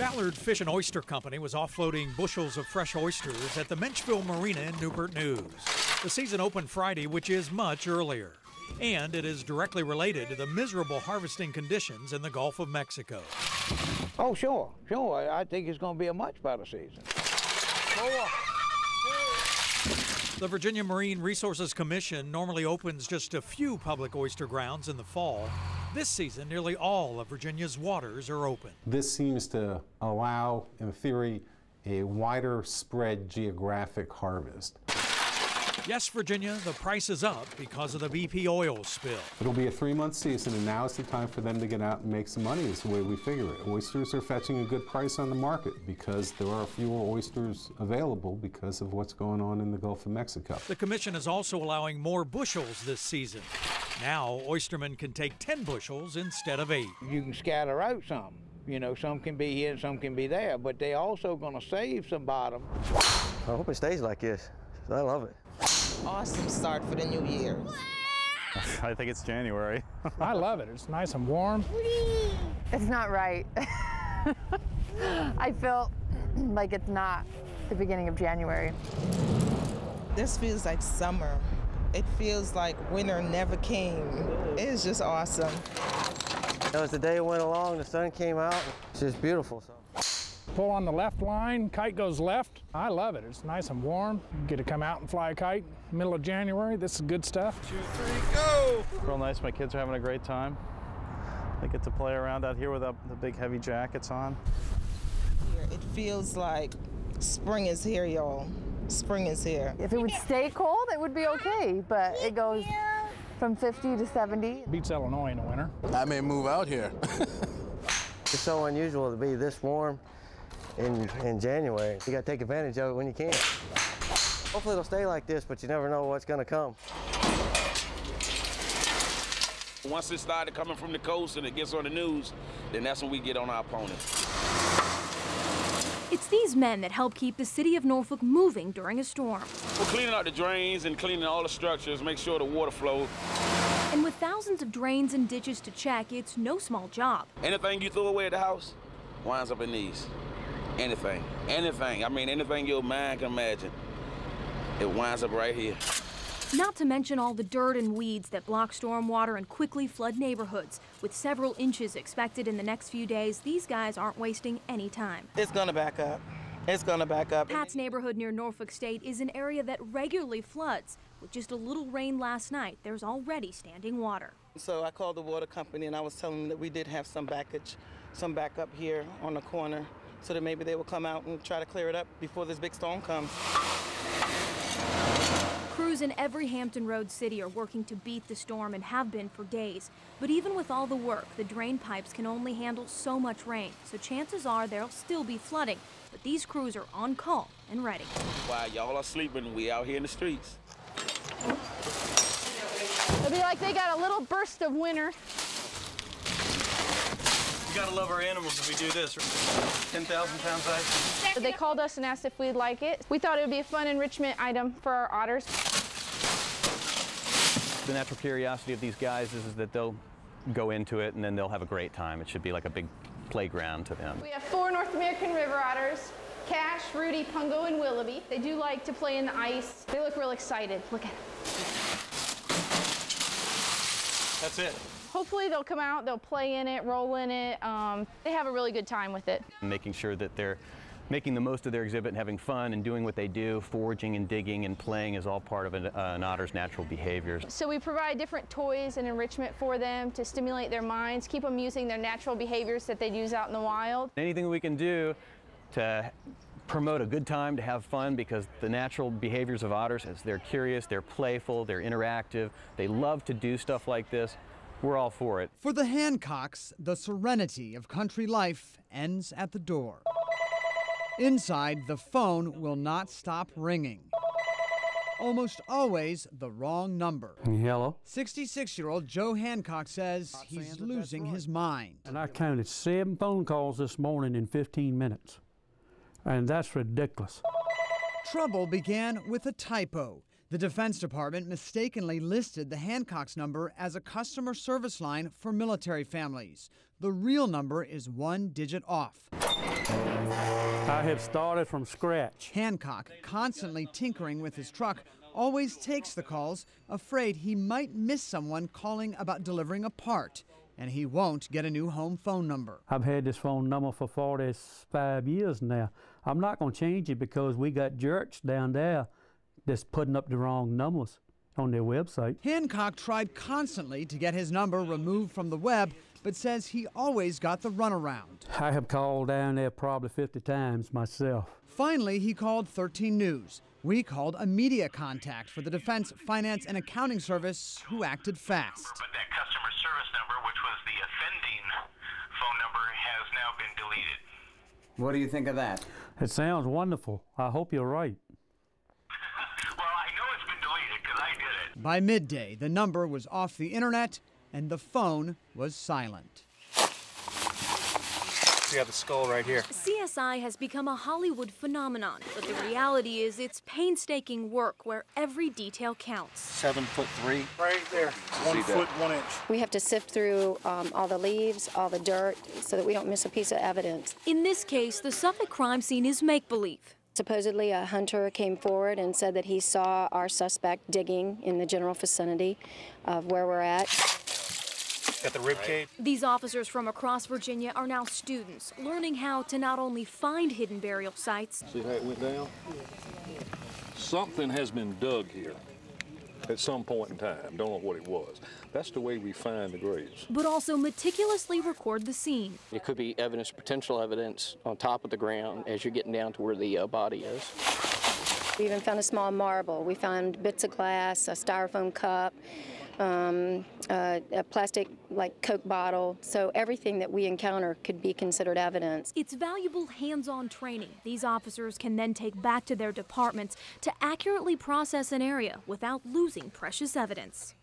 Ballard Fish and Oyster Company was offloading bushels of fresh oysters at the Menchville Marina in Newport News. The season opened Friday, which is much earlier, and it is directly related to the miserable harvesting conditions in the Gulf of Mexico. Oh, sure. I think it's going to be a much better season. The Virginia Marine Resources Commission normally opens just a few public oyster grounds in the fall. This season, nearly all of Virginia's waters are open. This seems to allow, in theory, a wider spread geographic harvest. Yes, Virginia, the price is up because of the BP oil spill. It'll be a 3-month season, and now is the time for them to get out and make some money, is the way we figure it. Oysters are fetching a good price on the market because there are fewer oysters available because of what's going on in the Gulf of Mexico. The commission is also allowing more bushels this season. Now, oystermen can take 10 bushels instead of 8. You can scatter out some. You know, some can be here and some can be there, but they're also going to save some bottom. I hope it stays like this. I love it. Awesome start for the new year. I think it's January. I love it. It's nice and warm. It's not right. I feel like it's not the beginning of January. This feels like summer. It feels like winter never came. It's just awesome. As the day went along, the sun came out. It's just beautiful. So. Pull on the left line, kite goes left. I love it. It's nice and warm. You get to come out and fly a kite middle of January. This is good stuff. 2, 3, go! Real nice. My kids are having a great time. They get to play around out here with the big heavy jackets on. It feels like spring is here, y'all. Spring is here. If it would stay cold, it would be okay, but it goes from 50 to 70. Beats Illinois in the winter. I may move out here. It's so unusual to be this warm in January. You got to take advantage of it when you can. Hopefully it'll stay like this, but you never know what's going to come. Once it started coming from the coast and it gets on the news, then that's when we get on our opponents. It's these men that help keep the city of Norfolk moving during a storm. We're cleaning out the drains and cleaning all the structures, make sure the water flows. And with thousands of drains and ditches to check, it's no small job. Anything you throw away at the house winds up in these. Anything. I mean, anything your mind can imagine, it winds up right here. Not to mention all the dirt and weeds that block storm water and quickly flood neighborhoods. With several inches expected in the next few days, these guys aren't wasting any time. It's gonna back up. It's gonna back up. Pat's neighborhood near Norfolk State is an area that regularly floods. With just a little rain last night, there's already standing water. So I called the water company and I was telling them that we did have some backup here on the corner, so that maybe they will come out and try to clear it up before this big storm comes. Crews in every Hampton Roads city are working to beat the storm and have been for days. But even with all the work, the drain pipes can only handle so much rain, so chances are there'll still be flooding. But these crews are on call and ready. While y'all are sleeping, we out here in the streets. It'll be like they got a little burst of winter. We gotta love our animals if we do this. 10,000 pounds ice. They called us and asked if we'd like it. We thought it would be a fun enrichment item for our otters. The natural curiosity of these guys is that they'll go into it and then they'll have a great time. It should be like a big playground to them. We have 4 North American river otters, Cash, Rudy, Pungo, and Willoughby. They do like to play in the ice. They look real excited. Look at them. That's it. Hopefully they'll come out, they'll play in it, roll in it. They have a really good time with it. Making sure that they're making the most of their exhibit and having fun and doing what they do, foraging and digging and playing is all part of an otter's natural behaviors. So we provide different toys and enrichment for them to stimulate their minds, keep them using their natural behaviors that they'd use out in the wild. Anything we can do to promote a good time, to have fun, because the natural behaviors of otters is they're curious, they're playful, they're interactive, they love to do stuff like this. We're all for it. For the Hancocks, the serenity of country life ends at the door. Inside, the phone will not stop ringing. Almost always the wrong number. Hello? 66-year-old Joe Hancock says he's losing his mind. And I counted 7 phone calls this morning in 15 minutes. And that's ridiculous. Trouble began with a typo. The Defense Department mistakenly listed the Hancock's number as a customer service line for military families. The real number is 1 digit off. I have started from scratch. Hancock, constantly tinkering with his truck, always takes the calls, afraid he might miss someone calling about delivering a part, and he won't get a new home phone number. I've had this phone number for 45 years now. I'm not going to change it because we got jerks down there that's putting up the wrong numbers on their website. Hancock tried constantly to get his number removed from the web, but says he always got the runaround. I have called down there probably 50 times myself. Finally, he called 13 News. We called a media contact for the Defense Finance and Accounting Service who acted fast. But that customer service number, which was the offending phone number, has now been deleted. What do you think of that? It sounds wonderful. I hope you're right. Well, I know it's been deleted because I did it. By midday, the number was off the internet and the phone was silent. We have the skull right here. CSI has become a Hollywood phenomenon, but the reality is it's painstaking work where every detail counts. 7'3", right there, 1 foot 1 inch. We have to sift through all the leaves, all the dirt, so that we don't miss a piece of evidence. In this case, the Suffolk crime scene is make-believe. Supposedly, a hunter came forward and said that he saw our suspect digging in the general vicinity of where we're at. Got the rib cage. These officers from across Virginia are now students, learning how to not only find hidden burial sites. See how it went down? Something has been dug here at some point in time. Don't know what it was. That's the way we find the graves. But also meticulously record the scene. It could be evidence, potential evidence, on top of the ground as you're getting down to where the body is. We even found a small marble. We found bits of glass, a styrofoam cup, a plastic Coke bottle. So everything that we encounter could be considered evidence. It's valuable hands-on training these officers can then take back to their departments to accurately process an area without losing precious evidence.